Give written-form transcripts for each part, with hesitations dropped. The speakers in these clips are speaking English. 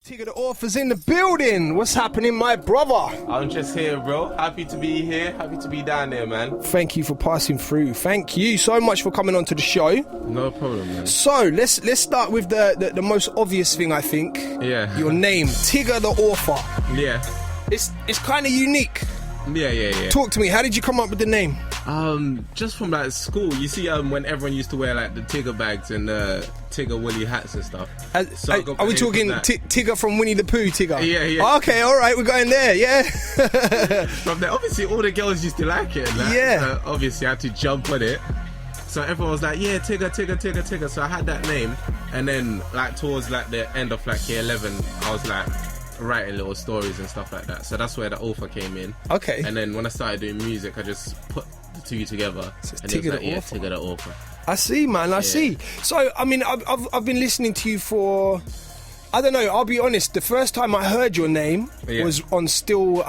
Tigger Da Author's in the building. What's happening, my brother? I'm just here, bro. Happy to be here. Happy to be down there, man. Thank you for passing through. Thank you so much for coming on to the show. No problem, man. So let's start with the most obvious thing, I think. Yeah. Your name, Tigger Da Author. Yeah. It's kind of unique. Yeah. Talk to me. How did you come up with the name? Just from like school. You see, when everyone used to wear like the Tigger bags and Tigger woolly hats and stuff. So are we talking Tigger from Winnie the Pooh, Tigger? Yeah. Oh, okay, all right, we're going there, yeah. From there, obviously, all the girls used to like it. And that, yeah. So obviously, I had to jump on it. So everyone was like, yeah, Tigger. So I had that name. And then, like, towards like the end of like year 11, I was like writing little stories and stuff like that. So that's where the author came in. Okay. And then when I started doing music, I just put the two together. So and it was like, Tigger Tigger Da Author. I see, man. I see. So, I mean, I've been listening to you for, I don't know. I'll be honest. The first time I heard your name was on Still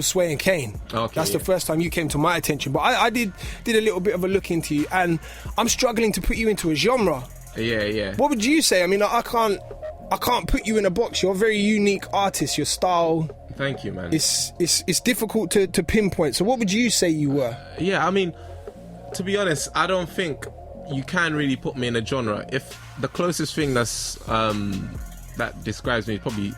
Swaying Kane. Okay, that's the first time you came to my attention. But I did a little bit of a look into you, and I'm struggling to put you into a genre. Yeah. What would you say? I mean, I can't put you in a box. You're a very unique artist. Your style. Thank you, man. It's difficult to pinpoint. So, what would you say you were? Yeah, I mean, to be honest, I don't think you can really put me in a genre. If the closest thing that's that describes me is probably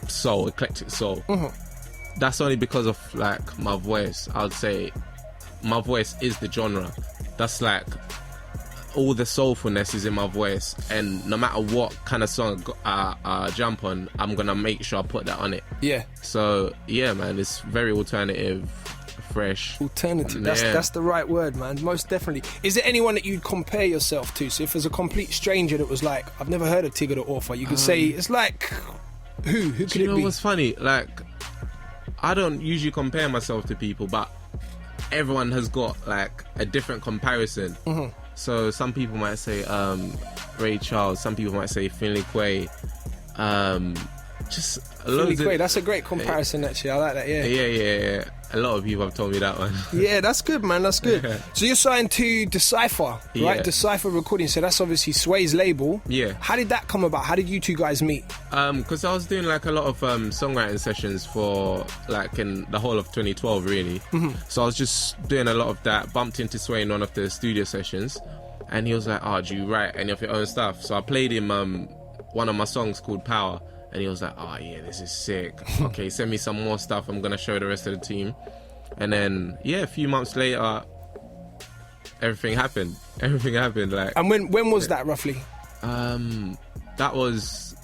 soul, eclectic soul. Mm-hmm. That's only because of like my voice. I would say my voice is the genre. That's like all the soulfulness is in my voice, and no matter what kind of song I jump on, I'm gonna make sure I put that on it. Yeah. So yeah, man, it's very alternative. Fresh. Alternative. That's the right word, man. Most definitely. Is there anyone that you'd compare yourself to? So if there's a complete stranger that was like, I've never heard of Tigger Da Author, you could say it's like, who could it be? You know what's funny? Like, I don't usually compare myself to people, but everyone has got like a different comparison. Mm-hmm. So some people might say Ray Charles. Some people might say Finley Quay. Just loads of, that's a great comparison, actually. I like that. Yeah. A lot of people have told me that one. Yeah, that's good, man. That's good. So you're signed to Decipher, right? Yeah. Decipher Recording. So that's obviously Sway's label. Yeah. How did that come about? How did you two guys meet? Because I was doing like a lot of songwriting sessions for like in the whole of 2012, really. Mm-hmm. So I was just doing a lot of that. Bumped into Sway in one of the studio sessions, and he was like, "Oh, do you write any of your own stuff?" So I played him one of my songs called Power. And he was like, oh yeah, this is sick. Okay, send me some more stuff. I'm going to show the rest of the team. And then, yeah, a few months later, everything happened. Like. And when was that, roughly? That was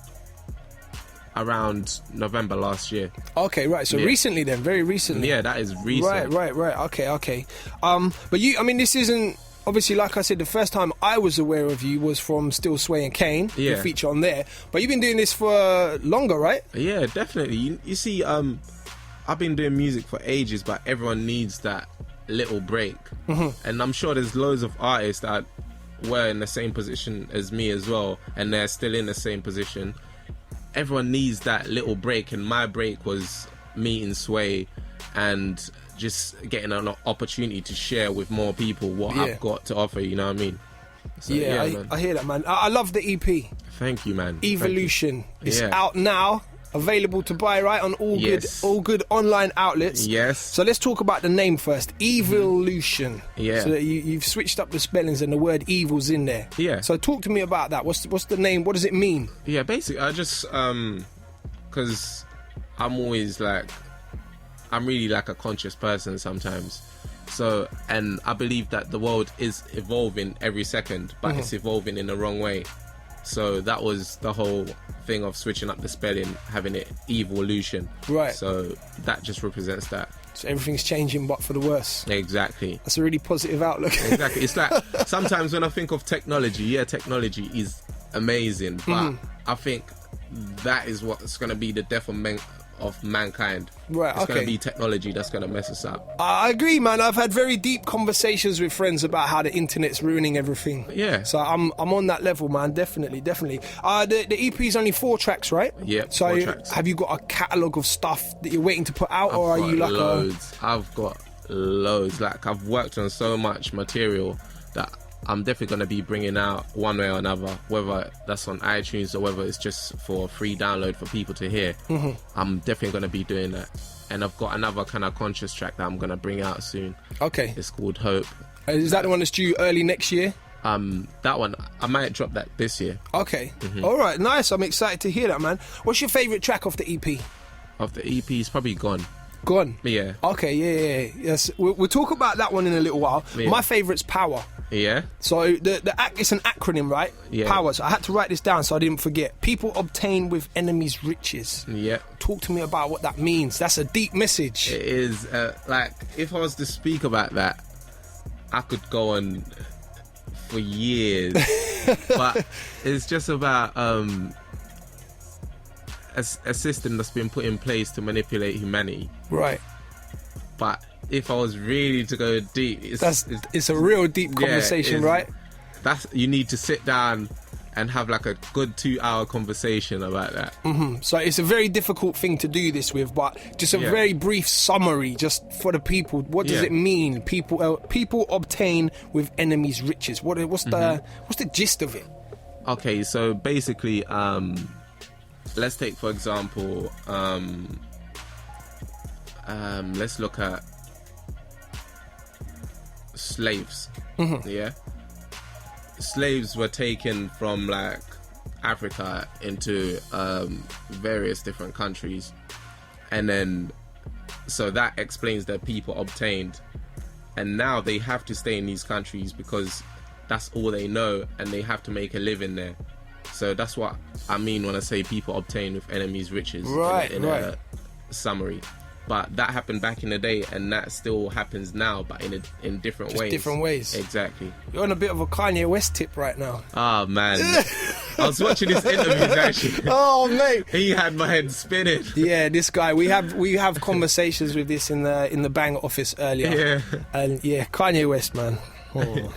around November last year. Okay, right. So recently then, very recently. Yeah, that is recent. Right. Okay. But you, I mean, this isn't... Obviously, like I said, the first time I was aware of you was from Still Swaying Kane, the feature on there. But you've been doing this for longer, right? Yeah, definitely. You see, I've been doing music for ages, but everyone needs that little break. Mm-hmm. And I'm sure there's loads of artists that were in the same position as me as well, and they're still in the same position. Everyone needs that little break, and my break was meeting Sway and just getting an opportunity to share with more people what I've got to offer, you know what I mean? So, I hear that, man. I love the EP. Thank you, man. Evilution. It's out now, available to buy, right, on all good online outlets. Yes. So let's talk about the name first. Evilution. Yeah. So you've switched up the spellings and the word evil's in there. Yeah. So talk to me about that. What's the name? What does it mean? Yeah, basically, I just because I'm always like, I'm really like a conscious person sometimes. So, and I believe that the world is evolving every second, but it's evolving in the wrong way. So that was the whole thing of switching up the spelling, having it evolution. Right. So that just represents that. So everything's changing, but for the worse. Exactly. That's a really positive outlook. Exactly. It's like sometimes when I think of technology, technology is amazing, but I think that is what's going to be the death of mankind. Right. It's going to be technology that's going to mess us up. I agree, man. I've had very deep conversations with friends about how the internet's ruining everything. Yeah. So I'm on that level, man. Definitely. The EP is only 4 tracks, right? Yeah. So 4 tracks. Have you got a catalogue of stuff that you're waiting to put out, or are you like loads? I've got loads. Like, I've worked on so much material that I'm definitely going to be bringing out one way or another, whether that's on iTunes or whether it's just for free download for people to hear. I'm definitely going to be doing that. And I've got another kind of conscious track that I'm going to bring out soon. Okay. It's called Hope. Is that the one that's due early next year? That one, I might drop that this year. Okay. All right, nice. I'm excited to hear that, man. What's your favourite track off the EP? Of the EP, it's probably Gone. Gone? Yeah. Okay, yeah. Yes, we'll talk about that one in a little while. Yeah. My favourite's Power. Yeah. So it's an acronym, right? Yeah. Power. So I had to write this down so I didn't forget. People obtain with enemies riches. Yeah. Talk to me about what that means. That's a deep message. It is, like, if I was to speak about that, I could go on for years. But it's just about a system that's been put in place to manipulate humanity. Right. But if I was really to go deep, it's a real deep conversation, right? You need to sit down and have like a good 2-hour conversation about that. So it's a very difficult thing to do this with, but just a very brief summary, just for the people. What does it mean? People obtain with enemies riches. What's the gist of it? Okay, so basically, let's take for example, let's look at slaves. Yeah. Slaves were taken from like Africa into various different countries, and then so that explains that people obtained, and now they have to stay in these countries because that's all they know, and they have to make a living there. So that's what I mean when I say people obtain with enemies riches. Right. A summary. But that happened back in the day, and that still happens now, but in different ways. Different ways. Exactly. You're on a bit of a Kanye West tip right now. Oh man, I was watching his interviews actually. Oh mate, he had my head spinning. Yeah, this guy. We have conversations with this in the Bang office earlier. Yeah. And yeah, Kanye West, man. Oh.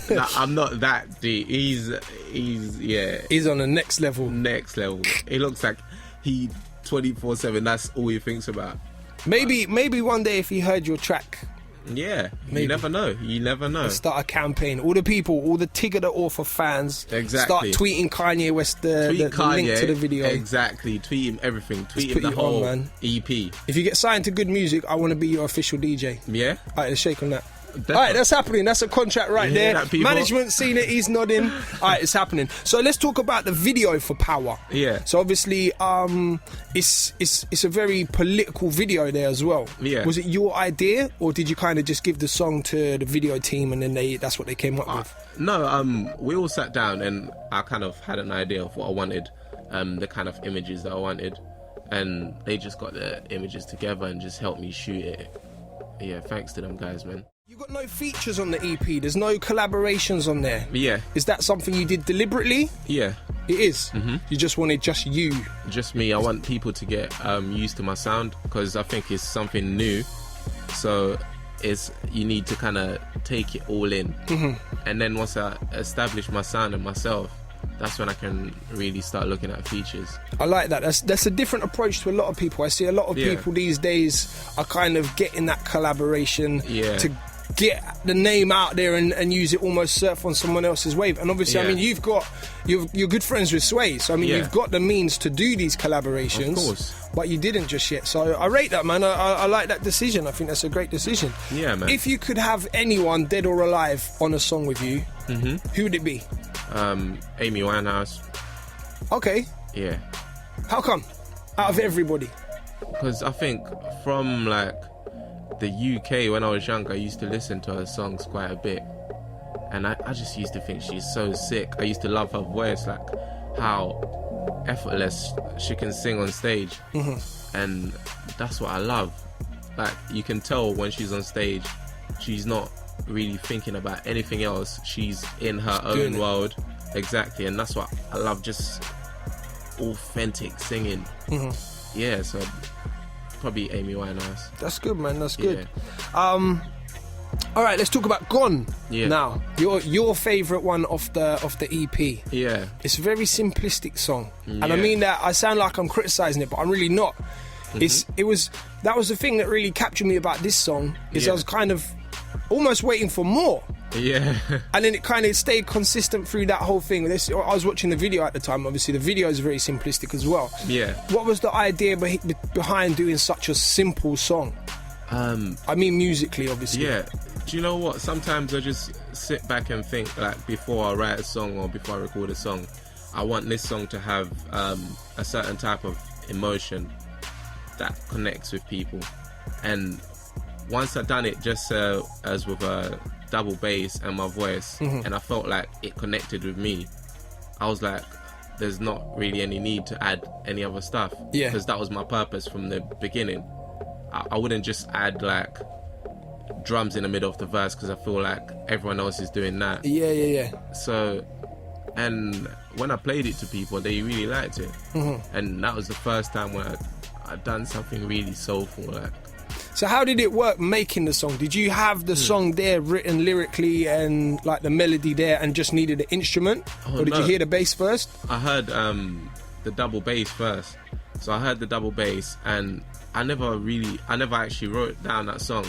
Nah, I'm not that deep. He's on the next level. Next level. He looks like he 24/7. That's all he thinks about. Maybe one day if he heard your track. Yeah, maybe. You never know. Start a campaign. All the Tigger Da Author fans, start tweeting Kanye West the link to the video. Exactly, tweet him everything. Tweet him the whole EP. If you get signed to Good Music, I want to be your official DJ. Yeah. Alright, let's shake on that. Definitely. Alright, that's happening. That's a contract right there. That, Management seen it, he's nodding. Alright, it's happening. So let's talk about the video for Power. Yeah. So obviously, it's a very political video there as well. Yeah. Was it your idea, or did you kind of just give the song to the video team and then that's what they came up with? No, we all sat down and I kind of had an idea of what I wanted, the kind of images that I wanted, and they just got the images together and just helped me shoot it. Yeah, thanks to them guys, man. You got no features on the EP. There's no collaborations on there. Yeah. Is that something you did deliberately? Yeah. It is? You just wanted just you? Just me. I want people to get used to my sound because I think it's something new. So you need to kind of take it all in. And then once I establish my sound and myself, that's when I can really start looking at features. I like that. That's a different approach to a lot of people. I see a lot of people these days are kind of getting that collaboration to get the name out there and use it, almost surf on someone else's wave. And obviously, I mean, you're good friends with Sway, so I mean, you've got the means to do these collaborations. Of course. But you didn't just yet. So I rate that, man. I like that decision. I think that's a great decision. Yeah, man. If you could have anyone, dead or alive, on a song with you, who would it be? Amy Winehouse. Okay. Yeah. How come? Out of everybody? Because I think from like the UK, when I was younger, I used to listen to her songs quite a bit, and I just used to think she's so sick. I used to love her voice, like how effortless she can sing on stage, and that's what I love. Like, you can tell when she's on stage, she's not really thinking about anything else. She's in her own world. Exactly. And that's what I love, just authentic singing. Yeah, so probably Amy Winehouse. That's good, man. That's good. All right, let's talk about Gone now. Your favourite one off the EP. Yeah. It's a very simplistic song. And I mean that, I sound like I'm criticising it, but I'm really not. That was the thing that really captured me about this song, is I was kind of almost waiting for more. Yeah. And then it kind of stayed consistent through that whole thing. I was watching the video at the time. Obviously, the video is very simplistic as well. Yeah. What was the idea behind doing such a simple song? I mean, musically, obviously. Yeah. Do you know what? Sometimes I just sit back and think, like, before I write a song or before I record a song, I want this song to have a certain type of emotion that connects with people. And once I've done it just as with a double bass and my voice, and I felt like it connected with me, I was like, there's not really any need to add any other stuff. Yeah. Because that was my purpose from the beginning. I wouldn't just add like drums in the middle of the verse because I feel like everyone else is doing that. Yeah. So, and when I played it to people, they really liked it. And that was the first time when I'd done something really soulful. Like, so how did it work making the song? Did you have the song there written lyrically and like the melody there and just needed an instrument? Or did you hear the bass first? I heard the double bass first. So I heard the double bass and I never actually wrote down that song.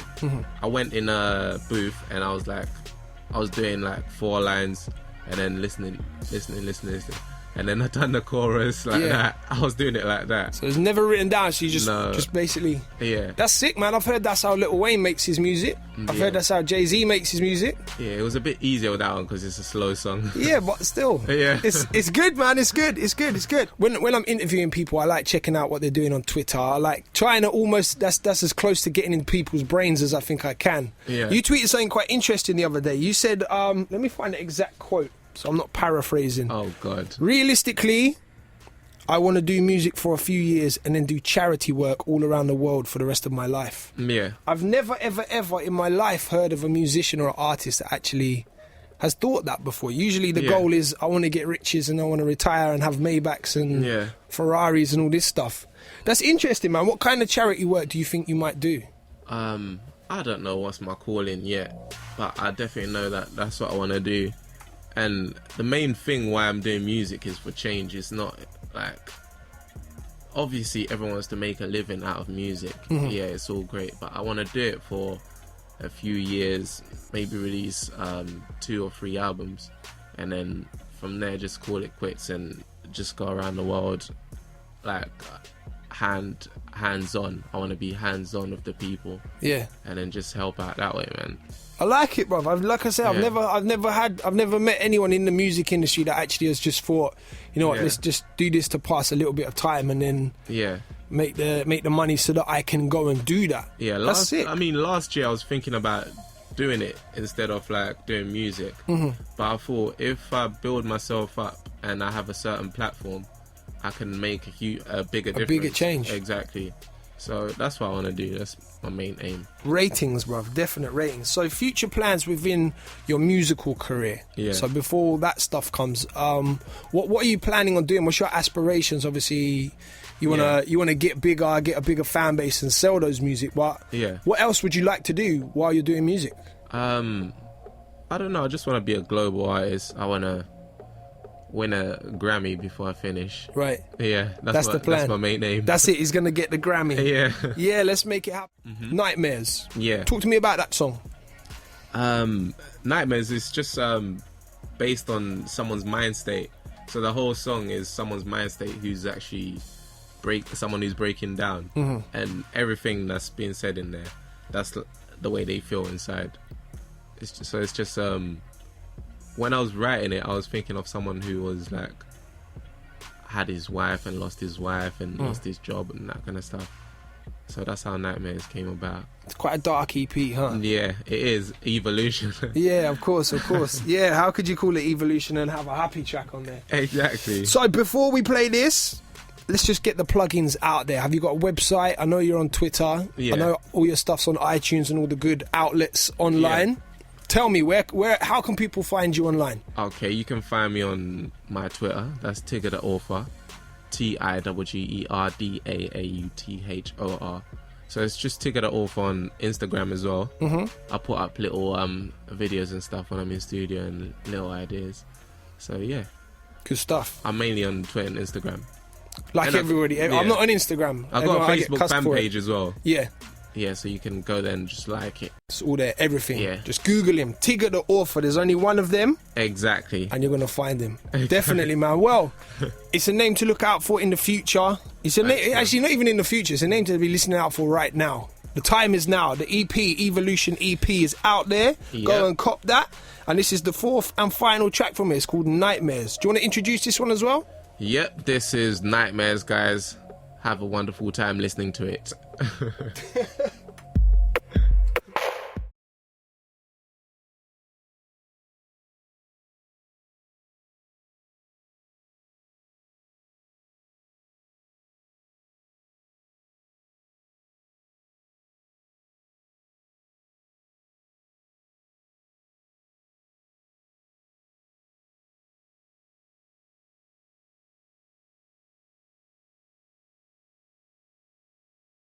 I went in a booth and I was doing like 4 lines and then listening. And then I done the chorus like that. I was doing it like that. So it's never written down, so you just basically... Yeah. That's sick, man. I've heard that's how Lil Wayne makes his music. I've heard that's how Jay-Z makes his music. Yeah, it was a bit easier with that one because it's a slow song. Yeah, but still. Yeah. It's good, man. It's good. When I'm interviewing people, I like checking out what they're doing on Twitter. I like trying to almost... That's as close to getting in people's brains as I think I can. Yeah. You tweeted something quite interesting the other day. You said, let me find the exact quote, so I'm not paraphrasing. Oh, God. Realistically, I want to do music for a few years and then do charity work all around the world for the rest of my life. Yeah. I've never, ever, ever in my life heard of a musician or an artist that actually has thought that before. Usually the goal is I want to get riches and I want to retire and have Maybachs and Ferraris and all this stuff. That's interesting, man. What kind of charity work do you think you might do? I don't know what's my calling yet, but I definitely know that that's what I want to do. And the main thing why I'm doing music is for change. It's not like, obviously everyone wants to make a living out of music. Yeah, it's all great, but I want to do it for a few years, maybe release 2 or 3 albums, and then from there just call it quits and just go around the world like hands-on. I want to be hands-on with the people. Yeah. And then just help out that way, man. I like it, bruv. Like I said, I've never met anyone in the music industry that actually has just thought, you know what, let's just do this to pass a little bit of time and then make the money so that I can go and do that. Yeah, that's it. I mean, last year I was thinking about doing it instead of like doing music, but I thought if I build myself up and I have a certain platform, I can make a bigger difference. A bigger change. Exactly. So that's what I want to do. That's my main aim. Ratings, bruv. Definite ratings. So future plans within your musical career. Yeah. So before all that stuff comes, what are you planning on doing? What's your aspirations? Obviously, you wanna get bigger, get a bigger fan base and sell those music. But what else would you like to do while you're doing music? I don't know. I just want to be a global artist. I want to win a Grammy before I finish. Right. Yeah, that's the plan. That's my main aim. That's it. He's gonna get the Grammy. Yeah. Yeah. Let's make it happen. Nightmares. Yeah. Talk to me about that song. Nightmares is just based on someone's mind state. So the whole song is someone's mind state who's actually someone who's breaking down, and everything that's being said in there, that's the way they feel inside. It's just when I was writing it, I was thinking of someone who was like had his wife and lost his wife and lost his job and that kind of stuff. So that's how Nightmares came about. It's quite a dark EP, huh? Yeah, it is. Evolution. Yeah, of course. Yeah, how could you call it Evolution and have a happy track on there? Exactly. So before we play this, let's just get the plugins out there. Have you got a website? I know you're on Twitter. Yeah. I know all your stuff's on iTunes and all the good outlets online. Yeah. Tell me, how can people find you online? Okay, you can find me on my Twitter. That's TiggerDaAuthor. TiggerDaAuthor. So it's just TiggerDaAuthor on Instagram as well. I put up little videos and stuff when I'm in studio and little ideas. So yeah. Good stuff. I'm mainly on Twitter and Instagram. Like and everybody. I'm not on Instagram. I've got a Facebook fan page as well. Yeah. Yeah, so you can go there and just like it. It's all there, everything. Yeah. Just Google him, Tigger Da Author. There's only one of them. Exactly. And you're going to find him. Definitely, man. Well, it's a name to look out for in the future. It's a name, actually not even in the future. It's a name to be listening out for right now. The time is now. The EP, Evilution EP, is out there. Yep. Go and cop that. And this is the fourth and final track from it. It's called Nightmares. Do you want to introduce this one as well? Yep, this is Nightmares, guys. Have a wonderful time listening to it.